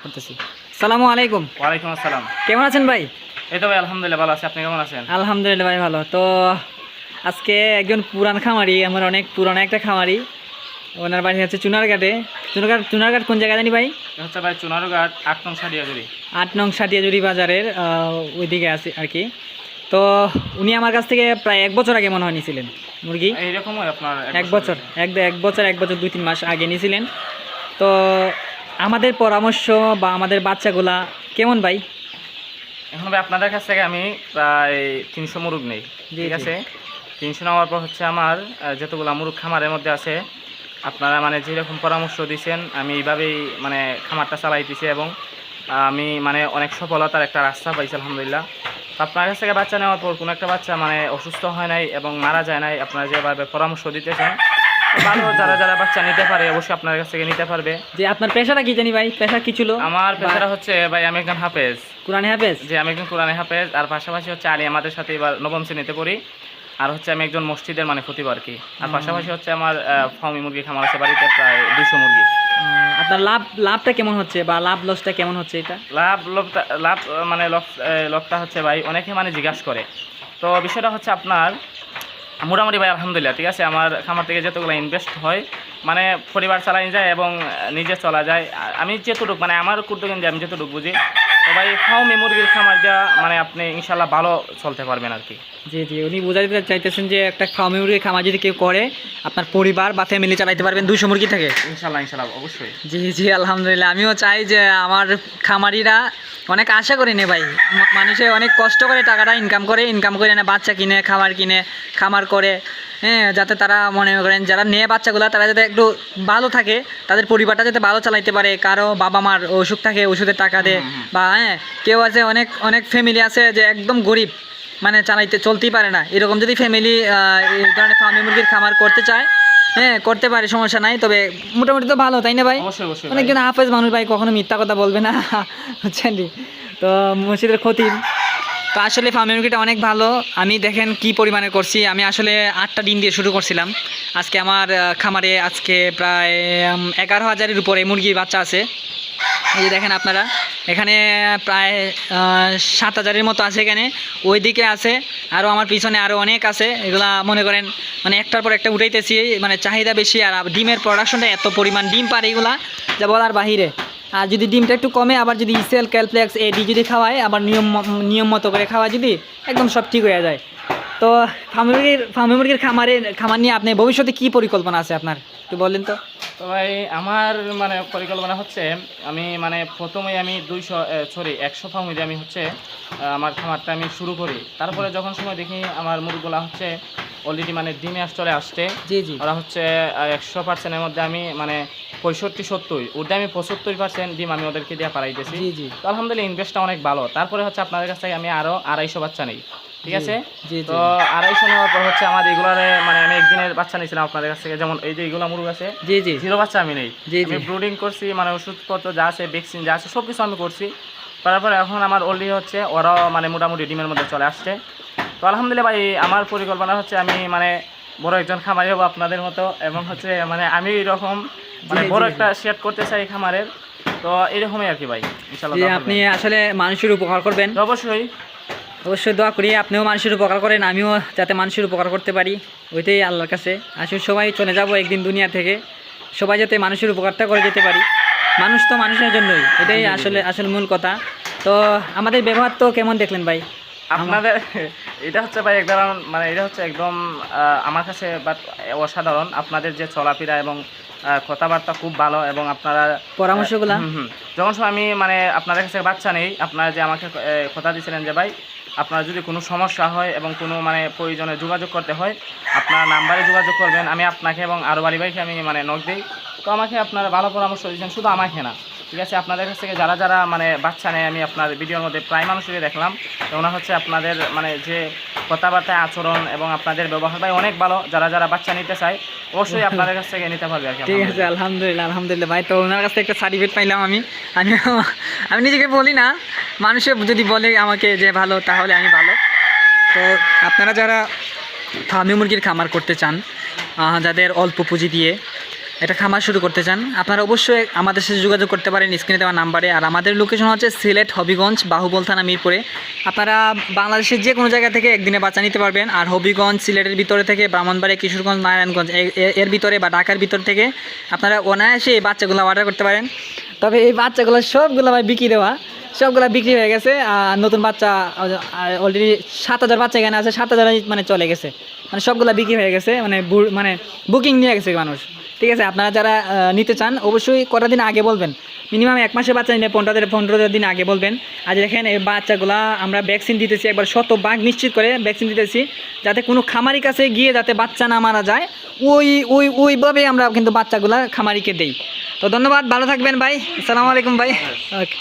করতেছি। আসসালামু আলাইকুম। ওয়ালাইকুম আসসালাম। কেমন আছেন ভাই? এই তো ভাই আলহামদুলিল্লাহ ভালো আছি। আপনি কেমন আছেন? আলহামদুলিল্লাহ ভাই ভালো। তো আজকে একজন পুরান খামারি, আমার অনেক পুরানো একটা খামারি, ওনার বাড়ি হচ্ছে চুনারঘাটে। চুনারঘাট কোন জায়গায় জানি ভাই? এটা হচ্ছে ভাই চুনারুঘাট ৮ নং সাদিয়াজুরি। ৮ নং সাটিয়াজুরি বাজারের ওইদিকে আছে আর কি। তো উনি আমার কাছ থেকে প্রায় 1 বছর আগে মনে হয় নিয়েছিলেন মুরগি। এইরকমই আপনার 1 বছর 1 বছর 2-3 মাস আগে নিয়েছিলেন। তো আমাদের পরামর্শ বা আমাদের বাচ্চাগুলা কেমন ভাই? এখন ভাই আপনাদের কাছ থেকে আমি প্রায় 300 মুরগ নেই, জি, ঠিক জি। আছে। 300 নেওয়ার পর হচ্ছে আমার যতগুলো মুরগ খামারের মধ্যে আছে, আপনারা মানে যেরকম পরামর্শ দিয়েছেন আমি এইভাবেই মানে খামারটা চালাইতেছি এবং আমি মানে অনেক সফলতার একটা রাস্তা পাইছি আলহামদুলিল্লাহ। তো আপনার কাছ থেকে বাচ্চা নেওয়ার পর কোনো একটা বাচ্চা মানে অসুস্থ হয় নাই এবং মারা যায় নাই। আপনারা যেভাবে পরামর্শ দিতেছেন ভালো, যারা যারা বাচ্চা নিতে পারে অবশ্যই আপনার কাছ থেকে নিতে পারবে। যে আপনার পেশাটা কি জানি ভাই? পেশা কি ছিল? আমার পেশাটা হচ্ছে ভাই আমি একজন হাফেজ। কোরআনে হাফেজ? যে আমি একজন কোরআনে হাফেজ, আর পাশাপাশি হচ্ছে আলী আমাদের সাথে এবার নবম শ্রেণীতে পড়ি। আর হচ্ছে আমি একজন মসজিদের মানে খতিব আর কি। আর পাশাপাশি হচ্ছে আমার ফার্মি মুরগি খামার আছে বাড়িতে প্রায় 200 মুরগি। আপনার লাভটা কেমন হচ্ছে বা লাভ লসটা কেমন হচ্ছে এটা? লাভ মানে লভটা হচ্ছে ভাই অনেকে মানে জিজ্ঞাসা করে। তো বিষয়টা হচ্ছে আপনার মোটামুটি ভাই আলহামদুলিল্লাহ ঠিক আছে। আমার খামার থেকে যতগুলো ইনভেস্ট হয় মানে পরিবার চালাই যায় এবং নিজে চলা যায়। আমি যেতটুকু মানে আমার কুটুকিন আমি যেতটুকু বুঝি, তো ভাই ফার্মি মুরগির খামার যা মানে আপনি ইনশাল্লাহ ভালো চলতে পারবেন আর কি। জি জি, উনি বোঝাতে চাইতেছেন যে একটা ফার্মি মুরগির খামার যদি কেউ করে আপনার পরিবার বা ফ্যামিলি চালাইতে পারবেন 200 মুরগি থেকে। ইনশাল্লাহ ইনশাল্লাহ অবশ্যই। জি জি আলহামদুলিল্লাহ, আমিও চাই যে আমার খামারিরা অনেক আশা করে নে ভাই, মানুষে অনেক কষ্ট করে টাকাটা ইনকাম করে না, বাচ্চা কিনে খামার করে, হ্যাঁ, যাতে তারা মনে করেন যারা নিয়ে বাচ্চাগুলো তারা যাতে একটু ভালো থাকে, তাদের পরিবারটা যাতে ভালো চালাইতে পারে। কারো বাবা মার অসুখ থাকে, ওষুধের টাকা দেয়, বা হ্যাঁ কেউ আছে অনেক অনেক ফ্যামিলি আছে যে একদম গরিব, মানে চলতেই পারে না। এরকম যদি ফ্যামিলি এই ধরনের ফার্মি মুরগির খামার করতে চায়, হ্যাঁ করতে পারে, সমস্যা নাই। তবে মোটামুটি তো ভালো, তাই না ভাই? অবশ্যই অবশ্যই অনেকজন হাফেজ মানুষ ভাই, কখনো মিথ্যা কথা বলবে না বুঝছেন? তো মসজিদের খতিব। তো আসলে ফার্মি মুরগিটা অনেক ভালো। আমি দেখেন কি পরিমাণে করছি। আমি আসলে 8টা ডিম দিয়ে শুরু করছিলাম। আজকে আমার খামারে আজকে প্রায় 11,000-এর উপরে মুরগির বাচ্চা আছে। এই যে দেখেন আপনারা, এখানে প্রায় 7,000-এর মতো আছে এখানে, ওইদিকে আছে আরও, আমার পিছনে আরও অনেক আছে। এগুলা মনে করেন মানে একটার পর একটা উঠাইতেছি, মানে চাহিদা বেশি। আর ডিমের প্রোডাকশনটা এত পরিমাণ ডিম পারে এগুলা যা বলার বাহিরে। আর যদি ডিমটা একটু কমে, আবার যদি ইসেল ক্যালপ্লেক্স এডি যদি খাওয়ায়, আবার নিয়ম মতো করে খাওয়া, যদি একদম সব ঠিক হয়ে যায়। তো ফার্মি মুরগির খামার নিয়ে আপনি ভবিষ্যতে কী পরিকল্পনা আছে আপনার, একটু বললেন তো? তো ভাই আমার মানে পরিকল্পনা হচ্ছে আমি মানে প্রথমেই আমি 100 ফার্ম হইতে আমি হচ্ছে আমার খামারটা আমি শুরু করি। তারপরে যখন সময় দেখি আমার মুরগুলা হচ্ছে অলরেডি মানে ডিমে চলে আসছে। জি জি। ওরা হচ্ছে 100%-এর মধ্যে আমি মানে 65-70 ওটা আমি 75% ডিম আমি ওদেরকে দিয়ে পারাইতেছি। জি জি। তো আলহামদুলিল্লাহ ইনভেস্টটা অনেক ভালো। তারপরে হচ্ছে আপনাদের কাছ থেকে আমি আরও 250 বাচ্চা নেই, ঠিক আছে। জি জি। তো 250 নেওয়ার পর হচ্ছে আমার এগুলারে মানে আমি একদিনের বাচ্চা নিয়েছিলাম আপনাদের কাছ থেকে, যেমন এই যে এগুলো মুরগ আছে, জি জি। 0 বাচ্চা আমি নেই। জি জি। আমি ব্রুডিং করছি, মানে ওষুধপত্র যা আছে, ভ্যাকসিন যা আছে সব কিছু আমি করছি। তারপরে এখন আমার অলরেডি হচ্ছে ওরাও মানে মোটামুটি ডিমের মধ্যে চলে আসছে। তো আলহামদুলিল্লাহ ভাই আমার পরিকল্পনা হচ্ছে আমি মানে বড় একজন খামারি হবো আপনাদের মতো, এবং হচ্ছে মানে আমি এরকম মানে বড় একটা শেড করতে চাই খামারের। তো এরকমই আর কি ভাই, ইনশাআল্লাহ। আপনি আসলে মানুষের উপকার করবেন, অবশ্যই অবশ্যই দোয়া করি আপনিও মানুষের উপকার করেন, আমিও যাতে মানুষের উপকার করতে পারি, ওইটাই আল্লাহর কাছে। আসলে সবাই চলে যাব একদিন দুনিয়া থেকে, সবাই যাতে মানুষের উপকারটা করে যেতে পারি। মানুষ তো মানুষের জন্যই, এটাই আসলে মূল কথা। তো আমাদের ব্যবহার তো কেমন দেখলেন ভাই আপনাদের? এটা হচ্ছে ভাই একদম মানে এটা হচ্ছে একদম আমার কাছে বাট অসাধারণ। আপনাদের যে চলাফেরা এবং কথাবার্তা খুব ভালো, এবং আপনারা পরামর্শগুলা। যখন সময় আমি মানে আপনাদের কাছে বাচ্চা নেই, আপনারা যে আমাকে কথা দিয়েছিলেন যে ভাই আপনার যদি কোনো সমস্যা হয় এবং কোনো মানে প্রয়োজনে যোগাযোগ করতে হয় আপনার নাম্বারে যোগাযোগ করবেন, আমি আপনাকে এবং আরও বাড়ি ভাইকে আমি মানে নক দিই। তো আমাকে আপনারা ভালো পরামর্শ দিয়েছেন, শুধু আমাকে না, ঠিক আছে। আপনাদের কাছ থেকে যারা যারা মানে বাচ্চা নেয় আমি আপনার ভিডিওর মধ্যে প্রায় মানুষকে দেখলাম, ওনার হচ্ছে আপনাদের মানে যে কথাবার্তা, আচরণ এবং আপনাদের ব্যবহার ভাই অনেক ভালো। যারা যারা বাচ্চা নিতে চায় অবশ্যই আপনাদের কাছ থেকে নিতে পারবে আর কি। ঠিক আছে, আলহামদুলিল্লাহ আলহামদুলিল্লাহ ভাই। তো ওনার কাছ থেকে একটা সার্টিফিকেট পাইলাম আমি আমি আমি নিজেকে বলি না, মানুষে যদি বলে আমাকে যে ভালো, তাহলে আমি ভালো। তো আপনারা যারা ফার্মি মুরগির খামার করতে চান, যাদের অল্প পুঁজি দিয়ে একটা খামার শুরু করতে চান, আপনারা অবশ্যই আমাদের সাথে যোগাযোগ করতে পারেন স্ক্রিনে দেওয়া নাম্বারে। আর আমাদের লোকেশন হচ্ছে সিলেট হবিগঞ্জ বাহুবল থানা মিরপুরে। আপনারা বাংলাদেশের যে কোনো জায়গা থেকে একদিনে বাচ্চা নিতে পারবেন। আর হবিগঞ্জ সিলেটের ভিতরে থেকে ব্রাহ্মণবাড়িয়া, কিশোরগঞ্জ, নারায়ণগঞ্জ এর ভিতরে বা ঢাকার ভিতর থেকে আপনারা অনায়াসে এই বাচ্চাগুলো অর্ডার করতে পারেন। তবে এই বাচ্চাগুলো সবগুলো ভাই বিক্রি দেওয়া, সবগুলো বিক্রি হয়ে গেছে। আর নতুন বাচ্চা অলরেডি 7,000 বাচ্চা এখানে আছে, 7,000 মানে চলে গেছে, মানে সবগুলো বিক্রি হয়ে গেছে, মানে বুকিং নিয়ে গেছে মানুষ। ঠিক আছে, আপনারা যারা নিতে চান অবশ্যই কটা দিন আগে বলবেন, মিনিমাম 1 মাসের বাচ্চা নিলে 15 দিন আগে বলবেন। আর দেখেন এই বাচ্চাগুলা আমরা ভ্যাকসিন দিতেছি, একবার 100% নিশ্চিত করে ভ্যাকসিন দিতেছি, যাতে কোনো খামারি কাছে গিয়ে যাতে বাচ্চা না মারা যায়, ওইভাবে আমরা কিন্তু বাচ্চাগুলা খামারিকে দেই। তো ধন্যবাদ, ভালো থাকবেন ভাই, আসসালামু আলাইকুম ভাই। ওকে।